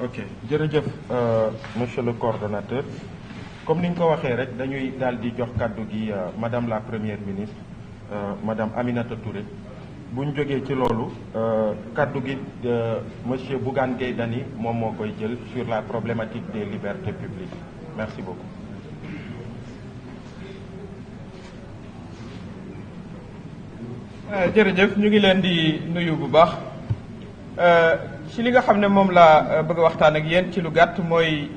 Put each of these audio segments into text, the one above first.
ok jërëjëf monsieur le coordonnateur comme ni ñu ko waxee rek dañuy daal di jox kàddu gi madame la première ministre madame Aminata Touré bu ñu jógee ci loolu kàddu gi monsieur Bougane Gueye Dany moom moo koy jël sur la problématique des libertés publiques merci beaucoup. jërëjëf ñu ngi leen di nuyu bu baax ci li nga xam ne moom laa bëgg a waxtaan ak yéen ci lu gàtt mooy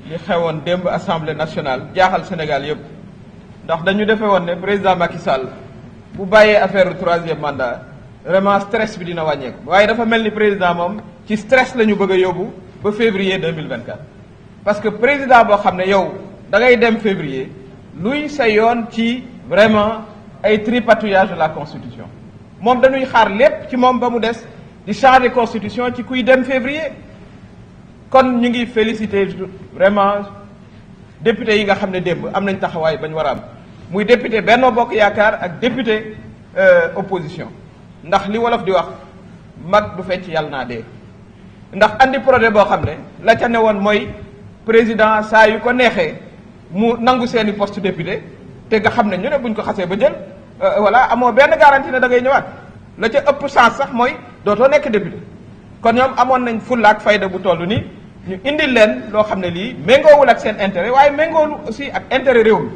li xewoon démb assemblée nationale jaaxal Sénégal yëpp ndax dañu defee woon ne président Macky Sall bu bàyyee affaire troisième mandat vraiment stress bi dina wàññeeku waaye dafa mel ni président moom ci stress la ñu bëgg a yóbbu ba février 2024 parce que président boo xam ne yow da ngay dem février luy sa yoon ci vraiment ay tripatouillage de la constitution moom dañuy xaar lépp ci moom ba mu des di changer constitution ci kuy dem février kon ñu ngi féliciter vraiment député yi nga xam ne démb am nañ taxawaay bañ war a am muy député Benno Bokk Yaakaar ak député opposition ndax li wolof di wax mag du fecc yàlla naa dee ndax andi projet boo xam ne la ca ne woon mooy président saa yu ko neexee mu nangu seeni poste député te nga xam ne ñu ne buñ ko xasee ba jël voilà amoo benn garantie ne da ngay ñëwaat la ca ëpp chance sax mooy dootoo nekk député kon ñoom amoon nañ fulla ak fayda bu toll ni ñu indil leen loo xam ne lii méngoowul ak seen intérêt waaye méngoowul aussi ak intérêt réew mi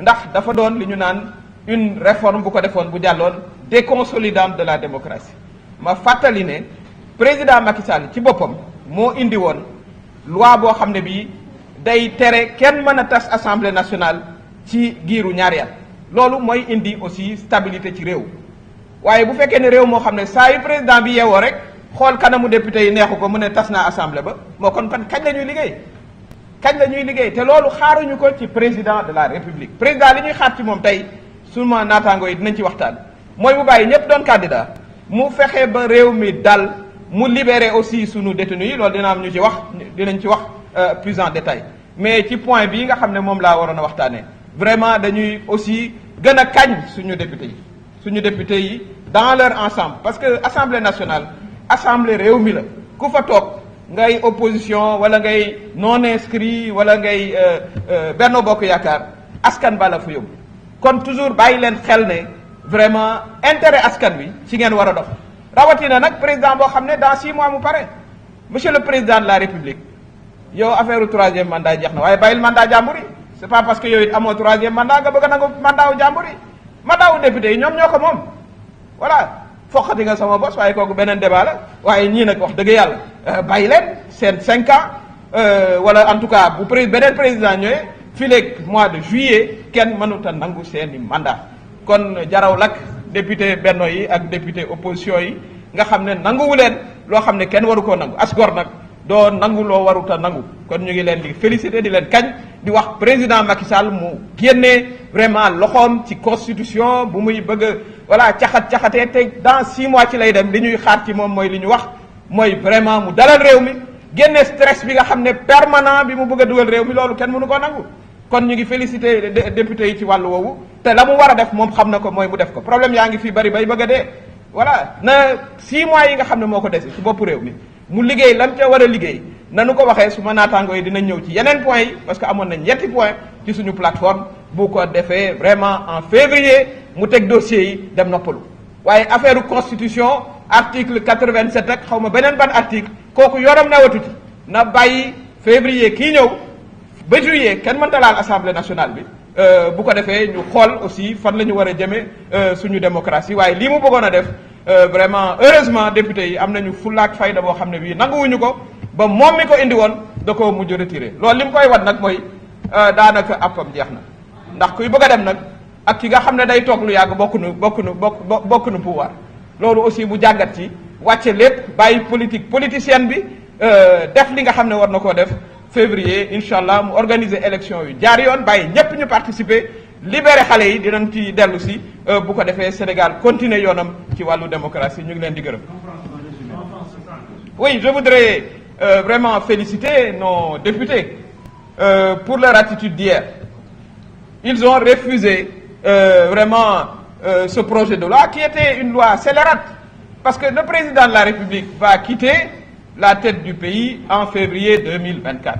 ndax dafa doon li ñu naan une réforme bu ko defoon bu jàlloon déconsolidante de la démocratie ma fàttali ne président Macky Sall ci boppam moo indi woon loi boo xam ne bii day tere kenn mën a tas assemblée nationale ci giiru ñaari at loolu mooy indi aussi stabilité ci réew waaye bu fekkee ne réew moo xam ne saa yu président bi yeewoo rek xool kanamu député yi neexu ko mu ne tas naa assemblée ba moo kon kañ la ñuy liggéey kañ la ñuy liggéey te loolu xaaruñu ko ci président de la république président li ñuy xaar ci moom tey suma naataango yi dinañ ci waxtaan mooy mu bàyyi ñëpp doon candidat mu fexe ba réew mi dal mu libérer aussi sunu détenus yi loolu dina am ñu ci wax dinañ ci wax plus en détail mais ci point bii nga xam ne moom laa waroon a waxtaanee vraiment dañuy aussi gën a kañ suñu député yi dans leur ensemble parce que assemblée nationale assemblée réew mi la ku fa toog ngay opposition wala ngay non inscrit wala ngay Benno Bokk Yaakaar askan ba la fa yóbbu kon toujours bàyyi leen xel ne vraiment intérêt askan wi ci ngeen war a dox rawatina nag président boo xam ne dans 6 mois mu pare monsieur le président de la république yow affaire troisième mandat jeex na waaye bàyyil mandat jàmbur yi c'est pas parce que yow it amoo troisième mandat nga bëgg a nangu mandat wu jàmbur yi mandat wu député yi ñoom ñoo ko moom voilà foqati nga sama bos waaye kooku beneen débat la waaye ñii nag wax dëgg yàlla bàyyi leen seen 5 ans wala en tout cas bu beneen président ñëwee fileeg mois de juillet kenn mënut a nangu seeni mandat kon jaraw lak député benno yi ak député opposition yi nga xam ne nanguwu leen loo xam ne kenn waru koo nangu asgor nag doo nangu loo warut a nangu kon ñu ngi leen di féliciter di leen kañ di wax président Macky Sall mu génnee vraiment loxoom ci constitution bu muy bëgg a voilà caxatee te dans 6 mois ci lay dem li ñuy xaar ci moom mooy li ñu wax mooy vraiment mu dalal réew mi génne stress bi nga xam ne permanent bi mu bëgg a dugal réew mi loolu kenn mënu koo nangu kon ñu ngi féliciter député yi ci wàllu woowu te la mu war a def moom xam na ko mooy mu def ko problème yaa ngi fii bari bay bëgg a dee voilà na 6 mois yi nga xam ne moo ko dese ci bopp réew mi mu liggéey lam ca war a liggéey nanu ko waxee su ma naataangoo yi dinañ ñëw ci yeneen points yi parce que amoon nañ ñetti points ci suñu plateforme bu ko defee vraiment en février mu teg dossiers yi dem noppalu waaye affaire constitution article 87 ak xaw ma beneen ban article kooku yoram newatu ci na bàyyi février kii ñëw ba juillet kenn mënta laal assemblée nationale bi bu ko defee ñu xool aussi fan la ñu war a jëmee suñu démocratie waaye lii mu bëggoon a def vraiment heureusement député yi am nañu fullaak fayda boo xam ne bii nanguwuñu ko ba moom mi ko indi woon da koo mujj retiré loolu li mu koy wan nag mooy daanaka appam jeex na ndax kuy bëgg a dem nag ak ki nga xam ne day toog lu yàgg bokkuñu pouvoir loolu aussi mu jàngat ci wàcce lépp bàyyi politicienne bi def li nga xam ne war na koo def février incha allah mu organiser élection yu jaar yoon bàyyi ñépp ñu participer libéré xale yi dinañ ci dellu si bu ko defee Sénégal continuer yoonam ci wàllu démocratie ñu ngi leen di gërëm. Oui, je voudrais vraiment féliciter nos députés pour leur attitude d'hier. Ils ont refusé vraiment ce projet de loi qui était une loi scélérate parce que le président de la République va quitter la tête du pays en février 2024.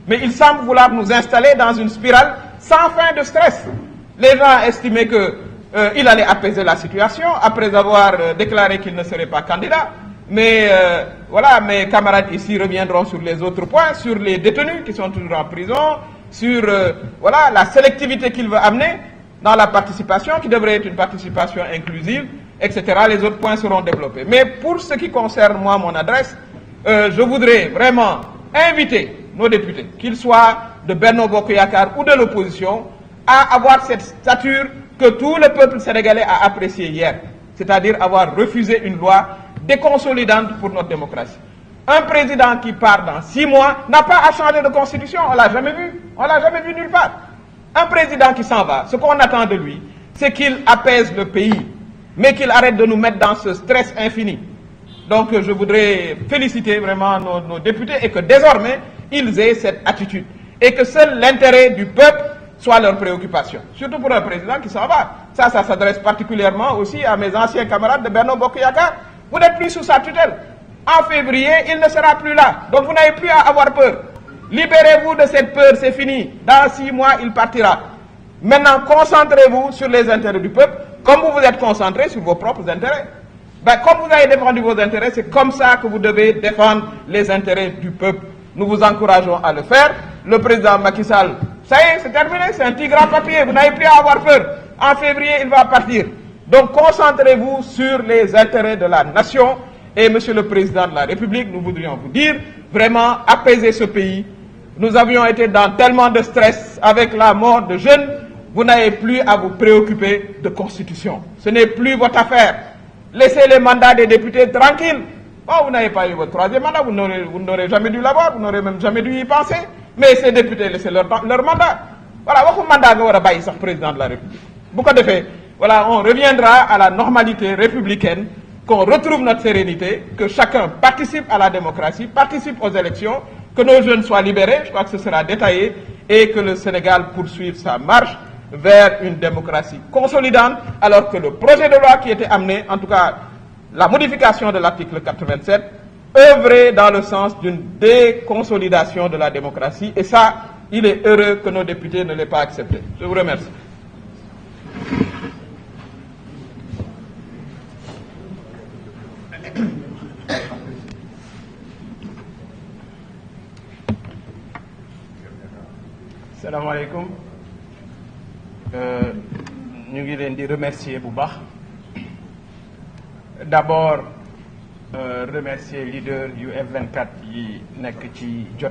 Mais il semble vouloir nous installer dans une spirale sans fin de stress. Les gens estimaient qu'il allait apaiser la situation après avoir déclaré qu'il ne serait pas candidat. Mais voilà, mes camarades ici reviendront sur les autres points, sur les détenus qui sont toujours en prison, sur voilà, la sélectivité qu'il veut amener dans la participation, qui devrait être une participation inclusive, etc. Les autres points seront développés. Mais pour ce qui concerne moi, mon adresse, je voudrais vraiment inviter nos députés, qu'ils soient de Benno Bokk Yakaar ou de l'opposition, à avoir cette stature que tout le peuple sénégalais a appréciée hier, c'est-à-dire avoir refusé une loi déconsolidante pour notre démocratie. Un président qui part dans 6 mois n'a pas à changer de constitution, on l'a jamais vu, nulle part. Un président qui s'en va, ce qu'on attend de lui, c'est qu'il apaise le pays, mais qu'il arrête de nous mettre dans ce stress infini. Donc je voudrais féliciter vraiment nos députés et que désormais, ils aient cette attitude. Et que seul l'intérêt du peuple soit leur préoccupation. Surtout pour un président qui s'en va. Ça s'adresse particulièrement aussi à mes anciens camarades de Benno Bokk Yakaar. Vous n'êtes plus sous sa tutelle. En février, il ne sera plus là. Donc vous n'avez plus à avoir peur. Libérez-vous de cette peur, c'est fini. Dans 6 mois, il partira. Maintenant, concentrez-vous sur les intérêts du peuple, comme vous vous êtes concentré sur vos propres intérêts. Ben, comme vous avez défendu vos intérêts, c'est comme ça que vous devez défendre les intérêts du peuple. Nous vous encourageons à le faire. Le président Macky Sall, ça y est, c'est terminé, c'est un petit grand papier, vous n'avez plus à avoir peur. En février, il va partir. Donc concentrez-vous sur les intérêts de la nation. Et Monsieur le Président de la République, nous voudrions vous dire, vraiment apaiser ce pays. Nous avions été dans tellement de stress avec la mort de jeunes. Vous n'avez plus à vous préoccuper de constitution. Ce n'est plus votre affaire. Laissez les mandats des députés tranquilles. Oh, vous n'avez pas eu votre 3e mandat, vous n'aurez jamais dû l'avoir, vous n'aurez même jamais dû y penser. Mais ces députés, laissez leur mandat. Voilà, votre mandat nga war a bàyyi sax président de la République. Bu ko defee, voilà, on reviendra à la normalité républicaine, qu'on retrouve notre sérénité, que chacun participe à la démocratie, participe aux élections, que nos jeunes soient libérés, je crois que ce sera détaillé, et que le Sénégal poursuive sa marche vers une démocratie consolidante, alors que le projet de loi qui était amené, en tout cas la modification de l'article 87, œuvrait dans le sens d'une déconsolidation de la démocratie. Et ça, il est heureux que nos députés ne l'aient pas accepté. Je vous remercie. salaamaaleykum ñu ngi leen di remercier bu baax d'abord remercier leader yu F24 yi nekk ci jot